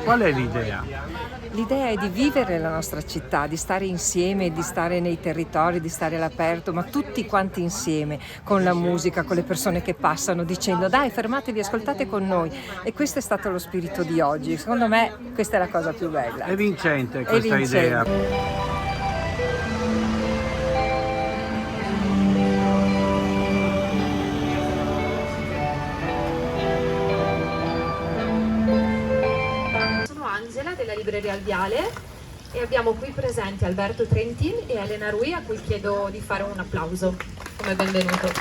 Qual è l'idea? L'idea è di vivere la nostra città, di stare insieme, di stare nei territori, di stare all'aperto, ma tutti quanti insieme, con la musica, con le persone che passano, dicendo dai, fermatevi, ascoltate con noi. E questo è stato lo spirito di oggi. Secondo me questa è la cosa più bella. È vincente È questa idea. vincente. Della libreria al Viale e abbiamo qui presenti Alberto Trentin e Elena Rui, a cui chiedo di fare un applauso come benvenuto.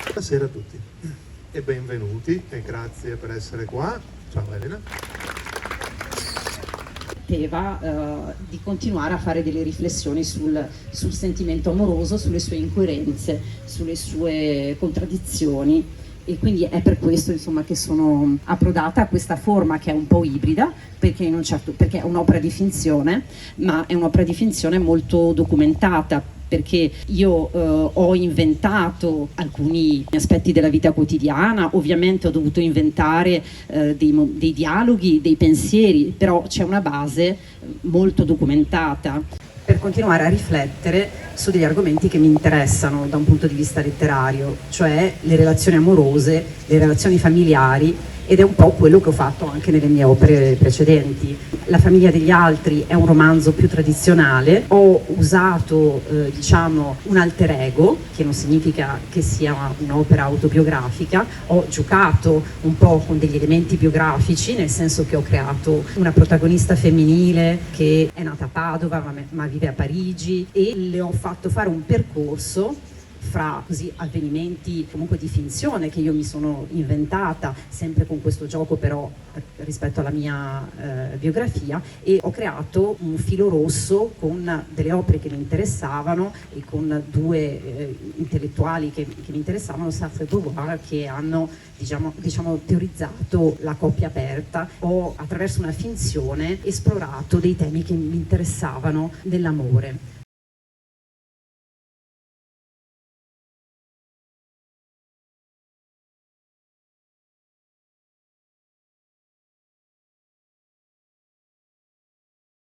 Buonasera a tutti e benvenuti e grazie per essere qua. Ciao Elena. Di continuare a fare delle riflessioni sul sentimento amoroso, sulle sue incoerenze, sulle sue contraddizioni. E quindi è per questo insomma che sono approdata a questa forma che è un po' ibrida, perché è un'opera di finzione, ma è un'opera di finzione molto documentata, perché io ho inventato alcuni aspetti della vita quotidiana, ovviamente ho dovuto inventare dei dialoghi, dei pensieri, però c'è una base molto documentata per continuare a riflettere su degli argomenti che mi interessano da un punto di vista letterario, cioè le relazioni amorose, le relazioni familiari, ed è un po' quello che ho fatto anche nelle mie opere precedenti. La famiglia degli altri è un romanzo più tradizionale, ho usato un alter ego, che non significa che sia un'opera autobiografica, ho giocato un po' con degli elementi biografici, nel senso che ho creato una protagonista femminile che è nata a Padova ma vive a Parigi, e le ho fatto fare un percorso fra così avvenimenti comunque di finzione che io mi sono inventata, sempre con questo gioco però rispetto alla mia biografia, e ho creato un filo rosso con delle opere che mi interessavano e con due intellettuali che mi interessavano, Sartre e Beauvoir, che hanno diciamo teorizzato la coppia aperta. Ho attraverso una finzione esplorato dei temi che mi interessavano nell'amore.